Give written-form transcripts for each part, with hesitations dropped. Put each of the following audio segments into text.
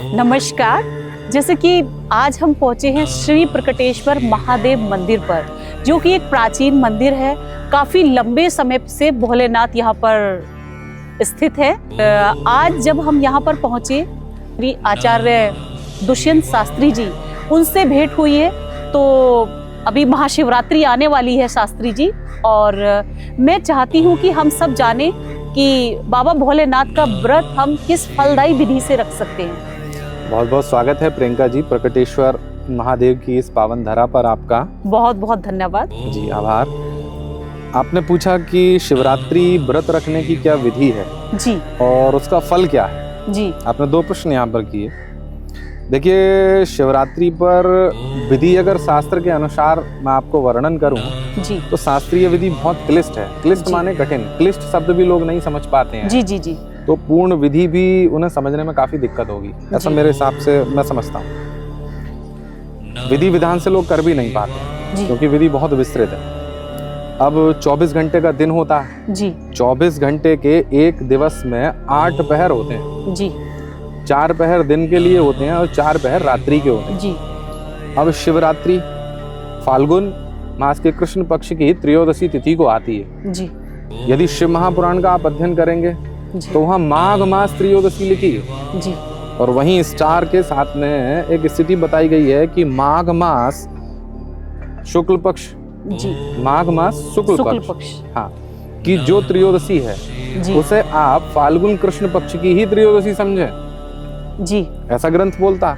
नमस्कार। जैसे कि आज हम पहुंचे हैं श्री प्रकटेश्वर महादेव मंदिर पर, जो कि एक प्राचीन मंदिर है। काफी लंबे समय से भोलेनाथ यहाँ पर स्थित है। आज जब हम यहाँ पर पहुंचे, श्री आचार्य दुष्यंत शास्त्री जी, उनसे भेंट हुई है। तो अभी महाशिवरात्रि आने वाली है शास्त्री जी, और मैं चाहती हूँ कि हम सब जानें कि बाबा भोलेनाथ का व्रत हम किस फलदायी विधि से रख सकते हैं। बहुत बहुत स्वागत है प्रियंका जी, प्रकटेश्वर महादेव की इस पावन धरा पर आपका बहुत बहुत धन्यवाद जी, आभार। आपने पूछा कि शिवरात्रि व्रत रखने की क्या विधि है जी, और उसका फल क्या है जी। आपने दो प्रश्न यहाँ पर किए। देखिए, शिवरात्रि पर विधि अगर शास्त्र के अनुसार मैं आपको वर्णन करूं जी, तो शास्त्रीय विधि बहुत क्लिष्ट है। क्लिष्ट माने कठिन, क्लिष्ट शब्द भी लोग नहीं समझ पाते हैं। जी जी जी। तो पूर्ण विधि भी उन्हें समझने में काफी दिक्कत होगी, ऐसा मेरे हिसाब से मैं समझता हूँ। विधि विधान से लोग कर भी नहीं पाते क्योंकि विधि बहुत विस्तृत है। अब 24 घंटे का दिन होता है जी, 24 घंटे के एक दिवस में 8 पहर होते हैं जी, 4 पहर दिन के लिए होते हैं और 4 पहर रात्रि के होते हैं जी। अब शिवरात्रि फाल्गुन मास के कृष्ण पक्ष की त्रयोदशी तिथि को आती है जी, यदि शिव महापुराण का आप अध्ययन करेंगे तो वहाँ माघ मास त्रयोदशी लिखी है जी, और वहीं स्टार के साथ में एक स्थिति बताई गई है कि माघ मास शुक्ल पक्ष जी, माघ मास शुक्ल पक्ष, हाँ, कि जो त्रयोदशी है जी, उसे आप फाल्गुन कृष्ण पक्ष की ही त्रयोदशी समझें, जी, ऐसा ग्रंथ बोलता।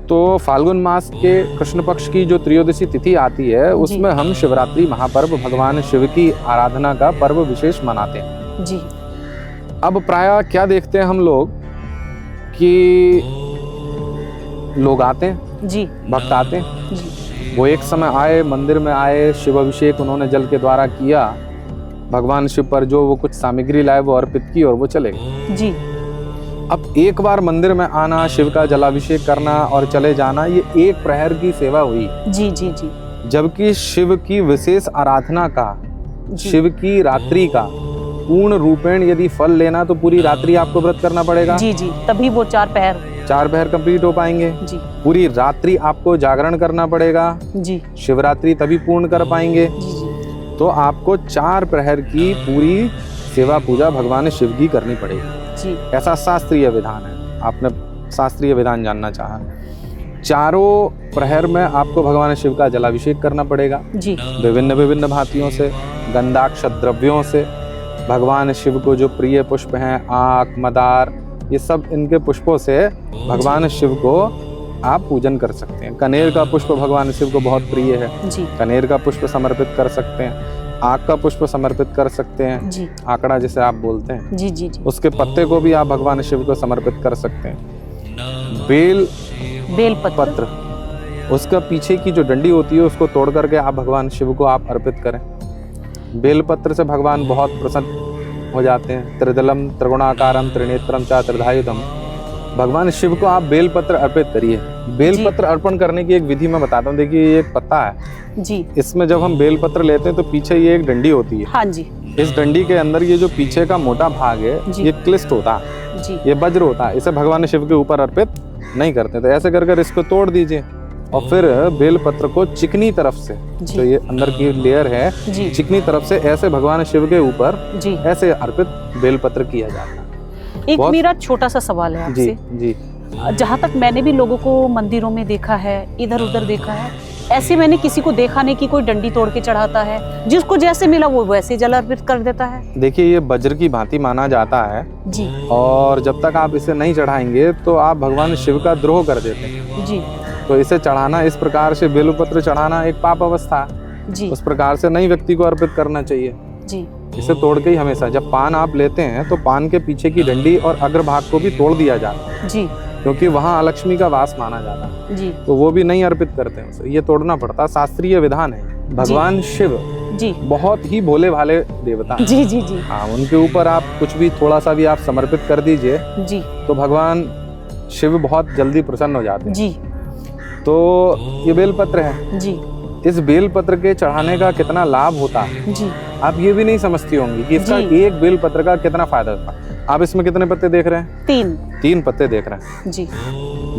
तो फाल्गुन मास के कृष्ण पक्ष की जो त्रयोदशी तिथि आती है उसमें हम शिवरात्रि महापर्व भगवान शिव की आराधना का पर्व विशेष मनाते हैं जी। अब प्रायः क्या देखते हैं हम लोग कि लोग आते हैं जी, भक्त आते हैं, जी, वो एक समय आए, मंदिर में आए, शिव अभिषेक उन्होंने जल के द्वारा किया, भगवान शिव पर जो वो कुछ सामग्री लाए वो अर्पित की और वो चले गए जी। अब एक बार मंदिर में आना, शिव का जलाभिषेक करना और चले जाना, ये एक प्रहर की सेवा हुई। जी जी जी। जबकि शिव की विशेष आराधना का, शिव की रात्रि का पूर्ण रूपेण यदि फल लेना तो पूरी रात्रि आपको व्रत करना पड़ेगा। जी जी, तभी वो 4 पहर कंप्लीट हो पाएंगे। जी, पूरी रात्रि आपको जागरण करना पड़ेगा। जी, शिवरात्रि तभी पूर्ण कर पाएंगे। जी, जी, तो आपको 4 प्रहर की पूरी सेवा पूजा भगवान शिव की करनी पड़ेगी जी। ऐसा शास्त्रीय विधान है। आपने शास्त्रीय विधान जानना चाहा। चारों प्रहर में आपको भगवान शिव का जलाभिषेक करना पड़ेगा जी, विभिन्न विभिन्न भांतियों से, गंधाक्षत द्रव्यों से। भगवान शिव को जो प्रिय पुष्प हैं, आक, मदार, ये सब इनके पुष्पों से भगवान शिव को आप पूजन कर सकते हैं। कनेर का पुष्प भगवान शिव को बहुत प्रिय है जी, कनेर का पुष्प समर्पित कर सकते हैं। आक का पुष्प समर्पित कर सकते हैं, जी, आकड़ा जिसे आप बोलते हैं, जी, जी, जी। उसके पत्ते को भी आप भगवान शिव को समर्पित कर सकते हैं। बेल पत्र, उसका पीछे की जो डंडी होती है उसको तोड़ करके आप भगवान शिव को आप अर्पित करें। बेल पत्र से भगवान बहुत प्रसन्न हो जाते हैं। त्रिदलम त्रिगुणाकारम त्रिनेत्रम चा त्रिधायुधम, भगवान शिव को आप बेल पत्र अर्पित करिए। बेल पत्र अर्पण करने की एक विधि मैं बताता हूँ। देखिए, ये एक पत्ता है जी, इसमें जब हम बेल पत्र लेते हैं तो पीछे ये एक डंडी होती है। हाँ जी, इस डंडी के अंदर ये जो पीछे का मोटा भाग है ये क्लिष्ट होता है जी, ये वज्र होता है। इसे भगवान शिव के ऊपर अर्पित नहीं करते। तो ऐसे कर कर इसको तोड़ दीजिए और फिर बेल पत्र को चिकनी तरफ से, जो ये अंदर की लेयर है, चिकनी तरफ से ऐसे भगवान शिव के ऊपर ऐसे अर्पित बेल पत्र किया जाता है। एक मेरा छोटा सा सवाल है आपसे। जी, जहाँ तक मैंने भी लोगों को मंदिरों में देखा है, इधर उधर देखा है, ऐसे मैंने किसी को देखा नहीं कि कोई डंडी तोड़ के चढ़ाता है। जिसको जैसे मिला वो वैसे जल अर्पित कर देता है। देखिए, ये वज्र की भांति माना जाता है जी, और जब तक आप इसे नहीं चढ़ाएंगे तो आप भगवान शिव का द्रोह कर देते हैं जी। तो इसे चढ़ाना, इस प्रकार से बेलपत्र चढ़ाना एक पाप अवस्था जी, उस प्रकार से नहीं व्यक्ति को अर्पित करना चाहिए जी। इसे तोड़ के ही हमेशा, जब पान आप लेते हैं तो पान के पीछे की डंडी और अग्रभाग को भी तोड़ दिया जाता है जी, क्योंकि वहाँ अलक्ष्मी का वास माना जाता है जी। तो वो भी नहीं अर्पित करते हैं उसे, ये तोड़ना पड़ता। शास्त्रीय विधान है। भगवान शिव जी बहुत ही भोले भाले देवता हैं। जी, जी, जी। हाँ, उनके ऊपर आप कुछ भी थोड़ा सा भी आप समर्पित कर दीजिए जी, तो भगवान शिव बहुत जल्दी प्रसन्न हो जाते हैं जी। तो ये बेलपत्र है जी, इस बेलपत्र के चढ़ाने का कितना लाभ होता है जी, आप ये भी नहीं समझती होंगी कि इसका एक बेलपत्र का कितना फायदा होता है। आप इसमें कितने पत्ते देख रहे हैं? 3 पत्ते देख रहे हैं जी।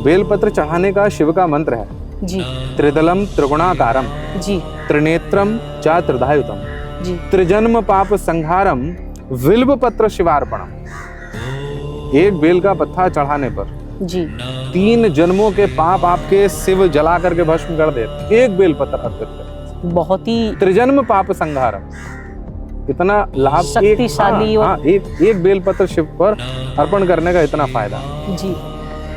बेलपत्र चढ़ाने का शिव का मंत्र है जी। त्रिदलम त्रिगुणाकारम जी। त्रिनेत्रम च त्रिधायुतम जी। त्रिजन्म पाप संहारम विल्व पत्र शिवार्पणम। एक बेल का पत्ता चढ़ाने पर जी 3 जन्मों के पाप आपके शिव जला करके भस्म कर देते। एक बेल पत्र अर्पित कर, बहुत ही त्रिजन्म पाप संहारम। इतना लाभ शक्तिशाली और एक बेल पत्र शिव पर अर्पण करने का इतना फायदा। जी।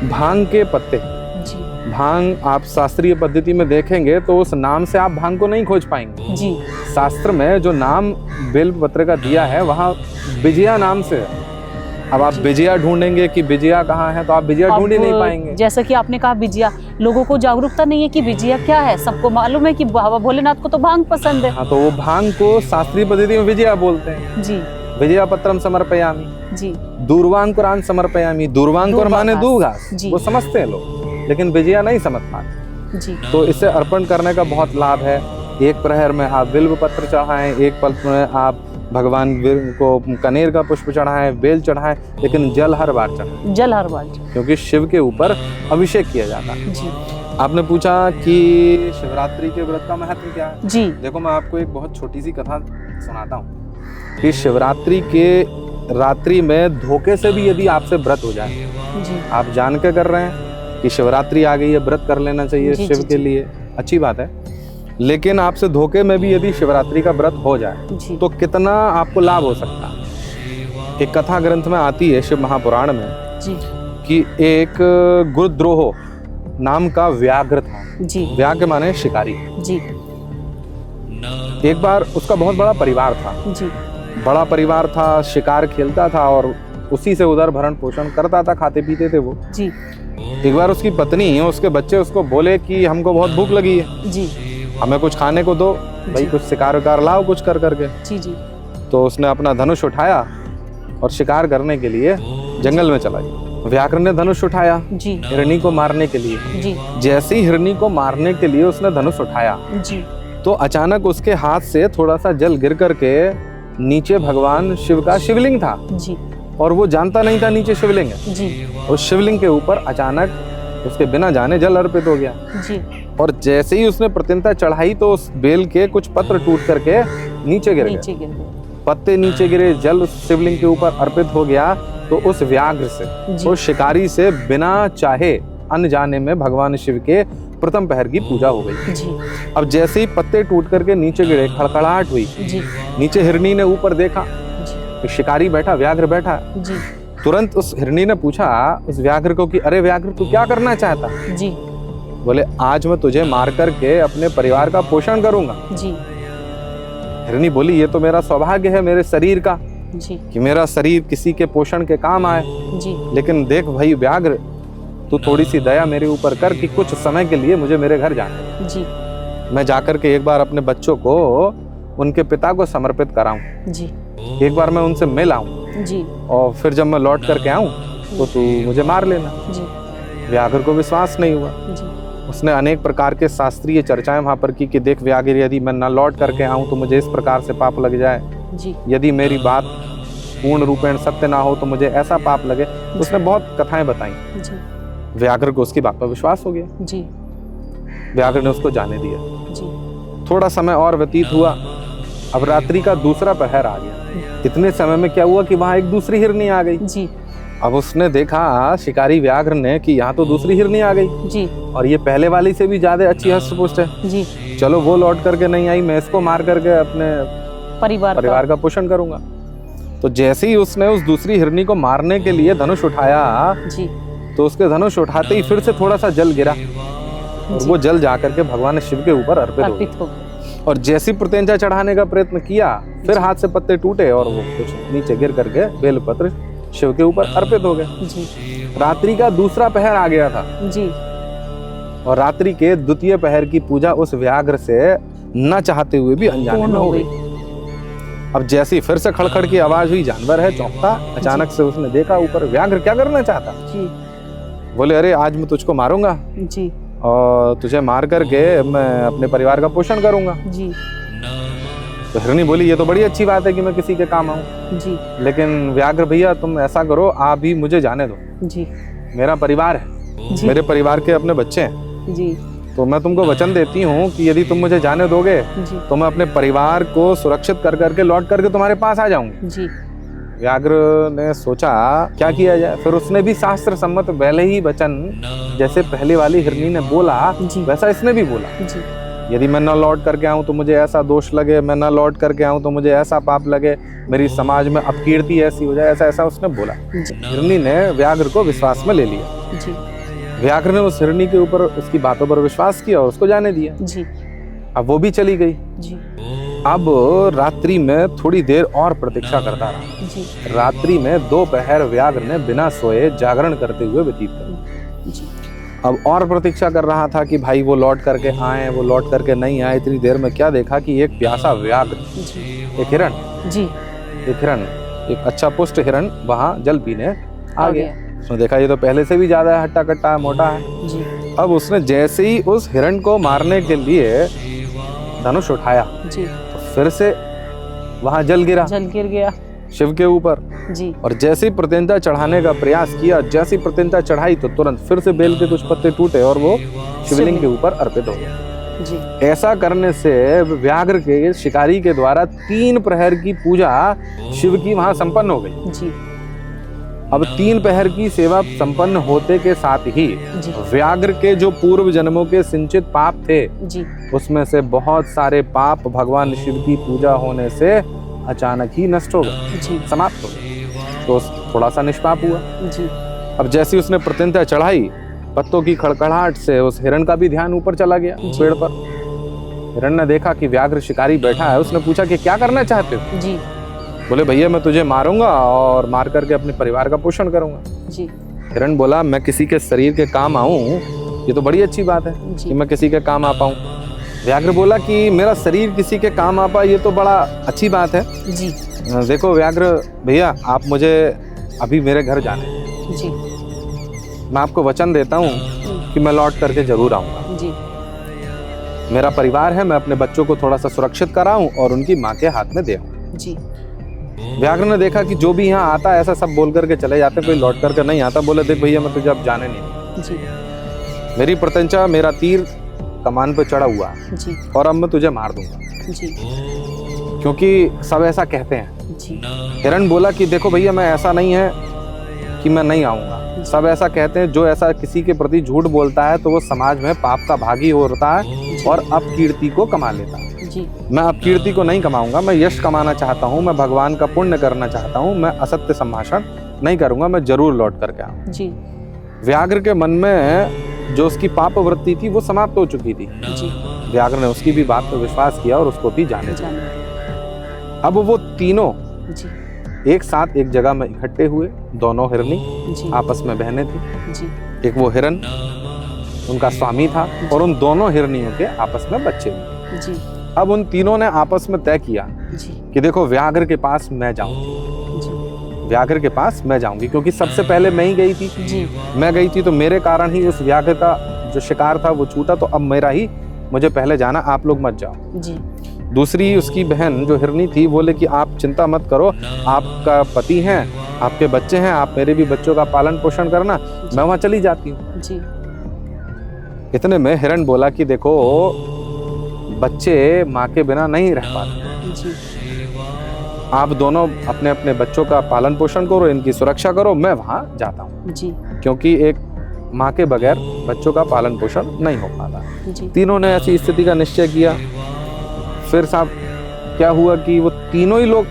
भांग के पत्ते, जी। भांग आप शास्त्रीय पद्धति में देखेंगे तो उस नाम से आप भांग को नहीं खोज पाएंगे। जी। शास्त्र में जो नाम बेल पत्र का दिया है वहाँ विजया नाम से है। अब आप विजया ढूंढेंगे कि विजया कहाँ है, तो आप विजया ढूंढ ही नहीं पाएंगे। जैसा कि आपने कहा विजया, लोगों को जागरूकता नहीं है कि विजया क्या है। सबको मालूम है कि बाबा भोलेनाथ को तो भांग पसंद है। हाँ, तो वो भांग को शास्त्रीय पद्धति में विजया बोलते हैं। जी। विजया पत्रम समर्पयामी, जी। दूर्वांकुरान समर्पयामी। दूर्वांकुर माने दूब घास, जी। वो समझते हैं लोग, लेकिन विजया नहीं समझ पाते। जी। तो इसे अर्पण करने का बहुत लाभ है। एक प्रहर में आप बिल्व पत्र चढ़ाएं, एक पल में आप भगवान को कनेर का पुष्प चढ़ाएं, बेल चढ़ाएं, लेकिन जल हर बार चढ़ाएं। जल हर बार, क्योंकि शिव के ऊपर अभिषेक किया जाता है। जी। आपने पूछा कि शिवरात्रि के व्रत का महत्व क्या है। जी। देखो, मैं आपको एक बहुत छोटी सी कथा सुनाता हूँ कि शिवरात्रि के रात्रि में धोखे से भी यदि आपसे व्रत हो जाए, जी। आप जान के कर रहे हैं कि शिवरात्रि आ गई है, व्रत कर लेना चाहिए जी, शिव जी, के जी। लिए, अच्छी बात है, लेकिन आपसे धोखे में भी यदि शिवरात्रि का व्रत हो जाए जी। तो कितना आपको लाभ हो सकता है। एक कथा ग्रंथ में आती है शिव महापुराण में जी। कि एक गुरुद्रोह नाम का व्याघ्र था। जी। व्याघ्र माने शिकारी। जी। एक बार उसका बहुत बड़ा परिवार था। जी। बड़ा परिवार था, शिकार खेलता था और उसी से उधर भरण पोषण करता था, खाते पीते थे वो। जी। एक बार उसकी पत्नी, उसके बच्चे उसको बोले कि हमको बहुत भूख लगी है, जी। हमें कुछ खाने को दो भाई, जी। कुछ शिकार विकार लाओ कुछ कर करके। जी। जी। तो उसने अपना धनुष उठाया और शिकार करने के लिए जंगल में चला गया। व्याघ्र ने धनुष उठाया जी। हिरनी को मारने के लिए। जी। जैसे ही हिरनी को मारने के लिए उसने धनुष उठाया, जी। तो अचानक उसके हाथ से थोड़ा सा जल गिर करके नीचे भगवान शिव का शिवलिंग था। जी। और वो जानता नहीं था नीचे शिवलिंग है। जी। उस शिवलिंग के ऊपर अचानक उसके बिना जाने जल अर्पित हो गया। जी। और जैसे ही उसने प्रत्यंता चढ़ाई तो उस बेल के कुछ पत्र टूट करके नीचे गिर नीचे गए। गिर गए। पत्ते नीचे गिरे, जल उस शिवलिंग के ऊपर अर्पित हो गया। तो उस व्याघ्र से, जी। उस शिकारी से बिना चाहे अनजाने में भगवान शिव के प्रथम पहर की पूजा हो गई। जी। अब जैसे ही पत्ते टूट करके नीचे गिरे, खड़खड़ाहट हुई। जी। नीचे हिरनी ने ऊपर देखा, जी। शिकारी बैठा, व्याघ्र बैठा। जी। तुरंत उस हिरनी ने पूछा उस व्याघ्र को कि अरे व्याघ्र, तू क्या करना चाहता? जी। बोले, आज मैं तुझे मार करके अपने परिवार का पोषण करूंगा। जी। हिरनी बोली, ये तो मेरा सौभाग्य है मेरे शरीर का जी। कि मेरा शरीर किसी के पोषण के काम आए। जी। लेकिन देख भाई व्याघ्र, तू थोड़ी सी दया मेरे ऊपर कर कि कुछ समय के लिए मुझे मेरे घर जाने दे। जी। मैं जाकर के एक बार अपने बच्चों को उनके पिता को समर्पित कराऊं। जी। एक बार मैं उनसे मिल आऊं जी। और फिर जब मैं लौट करके आऊं तो तू मुझे मार लेना। जी। व्याघ्र को विश्वास नहीं हुआ। जी। उसने अनेक प्रकार के शास्त्रीय चर्चाएं वहां पर की कि देख व्याघ्र, यदि मैं न लौट करके आऊं तो मुझे इस प्रकार से पाप लग जाए। जी। यदि मेरी बात पूर्ण रूपेण सत्य ना हो तो मुझे ऐसा पाप लगे। उसने बहुत कथाएं बताई। जी। व्याघ्र को उसकी बात पर विश्वास हो गया। जी। व्याघ्र ने उसको जाने दिया। जी। थोड़ा समय और व्यतीत हुआ। अब रात्रि का दूसरा पहर आ गया। इतने समय में क्या हुआ कि वहां एक दूसरी हिरनी आ गई। जी। अब उसने देखा शिकारी व्याघ्र ने कि यहाँ तो दूसरी हिरनी आ गई। जी। और ये पहले वाली से भी ज्यादा अच्छी हष्ट-पुष्ट है। जी। चलो वो लौट करके नहीं आई, मैं इसको मार करके अपने परिवार का पोषण करूंगा। तो जैसे ही उसने उस दूसरी हिरनी को मारने के लिए धनुष उठाया, जी। तो उसके धनुष उठाते ही फिर से थोड़ा सा जल गिरा और जी। वो जल जाकर के भगवान शिव के ऊपर अर्पित हो गया। और जैसी प्रत्यंचा चढ़ाने का प्रयत्न किया, फिर हाथ से पत्ते टूटे और वो कुछ नीचे गिर करके बेलपत्र शिव के ऊपर अर्पित हो गए। जी। रात्रि का दूसरा पहर आ गया था। जी। और रात्रि के द्वितीय पहर की पूजा उस व्याघ्र से न चाहते हुए भी अनजाने में हो गई। अब जैसी फिर से खड़खड़ की आवाज हुई, जानवर है, चौंका। अचानक से उसने देखा ऊपर व्याघ्र क्या करना चाहता। जी। बोले, अरे आज मैं तुझको मारूंगा। जी। और तुझे मार करके मैं अपने परिवार का पोषण करूंगा। जी। तो हिरणी बोली ये तो बड़ी अच्छी बात है कि मैं किसी के काम आऊं, जी लेकिन व्याघ्र भैया तुम ऐसा करो, आप भी मुझे जाने दो, जी मेरा परिवार है, जी मेरे परिवार के अपने बच्चे हैं, जी तो मैं तुमको वचन देती हूँ कि यदि तुम मुझे जाने दोगे जी तो मैं अपने परिवार को सुरक्षित कर करके लौट करके तुम्हारे पास आ जाऊंगी। जी व्याघ्र ने सोचा क्या किया जाए, फिर उसने भी शास्त्र सम्मत पहले ही वचन जैसे पहले वाली हिरनी ने बोला जी वैसा इसने भी बोला, जी यदि मैं न लौट करके आऊं तो मुझे ऐसा दोष लगे, मैं न लौट करके आऊं तो मुझे ऐसा पाप लगे, मेरी समाज में अपकीर्ति ऐसी हो जाए, ऐसा ऐसा उसने बोला। जी हिरनी ने व्याघ्र को विश्वास में ले लिया। जी व्याघ्र ने उस हिरनी के ऊपर उसकी बातों पर विश्वास किया और उसको जाने दिया। जी अब वो भी चली गई। जी अब रात्रि में थोड़ी देर और प्रतीक्षा करता रहा। जी रात्रि में दोपहर व्याघ्र ने बिना सोए जागरण करते हुए व्यतीत किया। जी अब और प्रतीक्षा कर रहा था कि भाई वो लौट करके आए, वो लौट करके नहीं आए। इतनी देर में क्या देखा कि एक प्यासा व्याघ्र, जी एक हिरण, जी एक हिरण, एक अच्छा पुष्ट हिरण वहां जल पीने आ गया। गया। उसने देखा ये तो पहले से भी ज्यादा हट्टा कट्टा है, मोटा है। जी अब उसने जैसे ही उस हिरण को मारने के लिए धनुष उठाया जी तो फिर से वहां जल गिरा जल गिर गया। शिव के ऊपर। जी और जैसे ही प्रत्यंता चढ़ाने का प्रयास किया, जैसी प्रत्यंता चढ़ाई तो तुरंत फिर से बेल के कुछ पत्ते टूटे और वो शिवलिंग के ऊपर अर्पित हो गया। जी ऐसा करने से व्याघ्र के शिकारी के द्वारा 3 प्रहर की पूजा शिव की वहां संपन्न हो गई। जी अब 3 प्रहर की सेवा संपन्न होते के साथ ही जी व्याघ्र के जो पूर्व जन्मों के सिंचित पाप थे जी उसमें से बहुत सारे पाप भगवान शिव की पूजा होने से अचानक ही नष्ट हो गए, जी समाप्त हो गए। तो थोड़ा सा निष्पाप हुआ। जी अब जैसे उसने प्रत्यंता चढ़ाई, पत्तों की खड़खड़ाहट से उस हिरण का भी ध्यान ऊपर चला गया पेड़ पर। हिरण ने देखा कि व्याघ्र शिकारी बैठा है। उसने पूछा कि क्या करना चाहते हो? जी बोले भैया मैं तुझे मारूंगा और मार करके अपने परिवार का पोषण करूंगा। जी हिरण बोला मैं किसी के शरीर के काम आऊं, ये तो बड़ी अच्छी बात है जी कि मैं किसी के काम आ पाऊं। व्याघ्र बोला कि मेरा शरीर किसी के काम आ पाए, ये तो बड़ा अच्छी बात है। जी देखो व्याघ्र भैया, आप मुझे अभी मेरे घर जाने हैं। जी मैं आपको वचन देता हूँ कि मैं लौट करके जरूर आऊंगा। जी मेरा परिवार है, मैं अपने बच्चों को थोड़ा सा सुरक्षित कराऊं और उनकी माँ के हाथ में दे आऊं। जी व्याघ्र ने देखा कि जो भी यहाँ आता है ऐसा सब बोल करके चले जाते, कोई लौट करके नहीं आता। बोले देख भैया मैं तुझे अब जाने नहीं दूंगा। जी मेरी प्रत्यंचा, मेरा तीर कमान पे चढ़ा हुआ है जी और अब मैं तुझे मार दूंगा, जी क्योंकि सब ऐसा कहते हैं। जी हिरण बोला कि देखो भैया मैं ऐसा नहीं है कि मैं नहीं आऊंगा, सब ऐसा कहते हैं। जो ऐसा किसी के प्रति झूठ बोलता है तो वो समाज में पाप का भागी होता है और अपकीर्ति को कमा लेता है। जी मैं अपकीर्ति को नहीं कमाऊंगा, मैं यश कमाना चाहता हूँ, मैं भगवान का पुण्य करना चाहता हूँ, मैं असत्य संभाषण नहीं करूंगा, मैं जरूर लौट करके आऊँ। जी व्याघ्र के मन में जो उसकी पाप वृत्ति थी वो समाप्त हो चुकी थी। जी व्याघ्र ने उसकी भी बात पर विश्वास किया और उसको भी जाने दिया। जाने अब वो तीनों जी एक साथ एक जगह में इकट्ठे हुए। दोनों हिरनी जी आपस में बहनें थी। जी एक वो हिरन उनका स्वामी था और उन दोनों हिरनियों के आपस में बच्चे हुए। जी अब उन तीनों ने आपस में तय किया जी कि देखो व्याघ्र के पास मैं जाऊंगी, जी व्याघ्र के पास मैं जाऊंगी, क्योंकि सबसे पहले मैं ही गई थी। जी मैं गई थी तो मेरे कारण ही उस व्याघ्र का जो शिकार था वो छूटा, तो अब मेरा ही मुझे पहले जाना, आप लोग मत जाओ। जी दूसरी उसकी बहन जो हिरनी थी बोले कि आप चिंता मत करो, आपका पति है, आपके बच्चे हैं, आप मेरे भी बच्चों का पालन पोषण करना, मैं वहां चली जाती हूँ। जी इतने में हिरण बोला कि देखो बच्चे माँ के बिना नहीं रह पाते, जी आप दोनों अपने अपने बच्चों का पालन पोषण करो, इनकी सुरक्षा करो, मैं वहां जाता हूँ, जी क्योंकि एक माँ के बगैर बच्चों का पालन पोषण नहीं हो पाता। जी तीनों ने ऐसी स्थिति का निश्चय किया। फिर साहब क्या हुआ कि वो तीनों ही लोग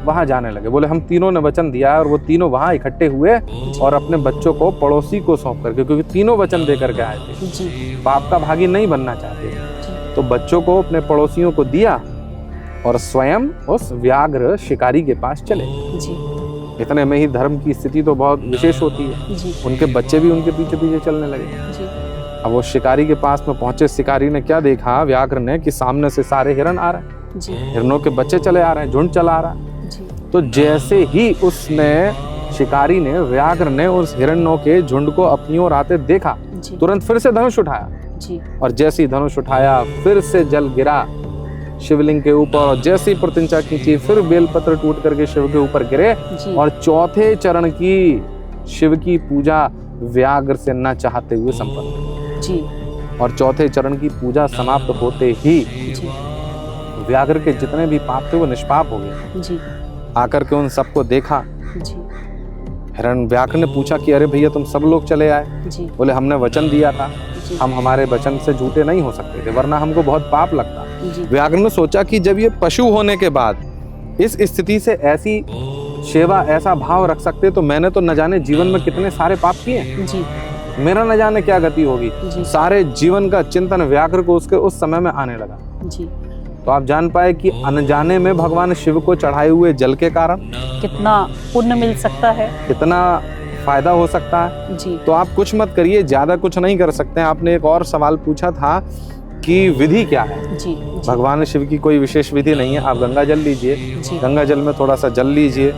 वहां जाने लगे। बोले हम तीनों ने वचन दिया है, और वो तीनों वहां इकट्ठे हुए और अपने बच्चों को पड़ोसी को सौंप करके, क्योंकि तीनों वचन दे करके आए थे, जी पाप का भागी नहीं बनना चाहते थे, तो बच्चों को अपने पड़ोसियों को दिया और स्वयं उस व्याघ्र शिकारी के पास चले। जी इतने में ही धर्म की स्थिति तो बहुत विशेष होती है, जी उनके बच्चे भी उनके पीछे पीछे चलने लगे। जी अब वो शिकारी के पास में पहुंचे। शिकारी ने क्या देखा व्याघ्र ने कि सामने से सारे हिरण आ रहे हैं, जी हिरणों के बच्चे चले आ रहे हैं, झुंड चला आ रहा है। जी तो जैसे ही उसने शिकारी ने व्याघ्र ने उस हिरणों के झुंड को अपनी ओर आते देखा, जी तुरंत फिर से धनुष उठाया जी और जैसे ही धनुष उठाया फिर से जल गिरा शिवलिंग के ऊपर, और जैसे ही प्रतिंचा खींची फिर बेलपत्र टूट करके शिव के ऊपर गिरे, जी और चौथे चरण की शिव की पूजा व्याघ्र से न चाहते हुए संपन्न। जी और चौथे चरण की पूजा समाप्त होते ही जी व्याघ्र के जितने भी पाप थे वो निष्पाप हो गए। जी आकर के उन सबको देखा, जी हिरण व्याघ्र ने पूछा कि अरे भैया तुम सब लोग चले आए? जी बोले हमने वचन दिया था, जी हम हमारे वचन से झूठे नहीं हो सकते थे, वरना हमको बहुत पाप लगता। जी व्याघ्र ने सोचा कि जब ये पशु होने के बाद इस स्थिति से ऐसी सेवा, ऐसा भाव रख सकते, तो मैंने तो न जाने जीवन में कितने सारे पाप किए, जी मेरा न जाने क्या गति होगी। जी सारे जीवन का चिंतन व्याघ्र को उसके उस समय में आने लगा। जी तो आप जान पाए कि अनजाने में भगवान शिव को चढ़ाए हुए जल के कारण कितना पुण्य मिल सकता है। कितना फायदा हो सकता है। जी तो आप कुछ मत करिए, ज्यादा कुछ नहीं कर सकते हैं। आपने एक और सवाल पूछा था कि विधि क्या है। जी भगवान शिव की कोई विशेष विधि नहीं है। आप गंगा जल लीजिए, जी गंगा जल में थोड़ा सा जल लीजिए,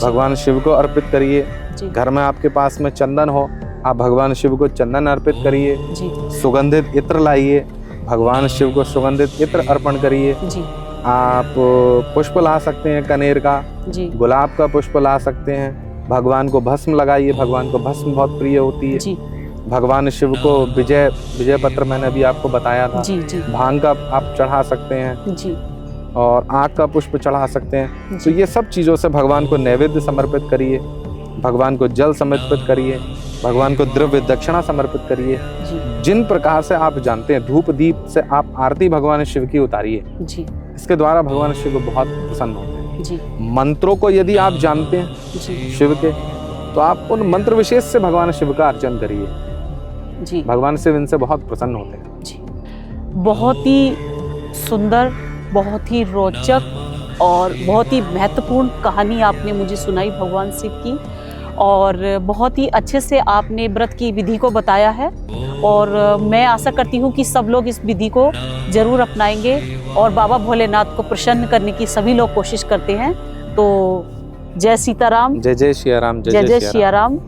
भगवान शिव को अर्पित करिए। जी घर में आपके पास में चंदन हो, आप भगवान शिव को चंदन अर्पित करिए। जी सुगंधित इत्र लाइए, भगवान शिव को सुगंधित इत्र अर्पण करिए। जी आप पुष्प ला सकते हैं, कनेर का, जी गुलाब का पुष्प ला सकते हैं। भगवान को भस्म लगाइए, भगवान को भस्म बहुत प्रिय होती है। जी भगवान शिव को विजय पत्र मैंने अभी आपको बताया था। जी जी भांग का आप चढ़ा सकते हैं, जी और आँख का पुष्प चढ़ा सकते हैं। तो जी ये सब चीज़ों से भगवान को नैवेद्य समर्पित करिए, भगवान को जल समर्पित करिए, भगवान को द्रव्य दक्षिणा समर्पित करिए। जी जिन प्रकार से आप जानते हैं, धूप दीप से आप आरती भगवान शिव की उतारिए। जी इसके द्वारा भगवान शिव बहुत प्रसन्न होते हैं। जी मंत्रों को यदि आप जानते हैं जी शिव के, तो आप उन मंत्र विशेष से भगवान शिव का अर्चन करिए। जी भगवान शिव इनसे बहुत प्रसन्न होते हैं। जी बहुत ही सुंदर, बहुत ही रोचक और बहुत ही महत्वपूर्ण कहानी आपने मुझे सुनाई भगवान शिव की, और बहुत ही अच्छे से आपने व्रत की विधि को बताया है। और मैं आशा करती हूँ कि सब लोग इस विधि को जरूर अपनाएंगे, और बाबा भोलेनाथ को प्रसन्न करने की सभी लोग कोशिश करते हैं। तो जय सीताराम, जय जय सिया राम, जय जय सिया राम।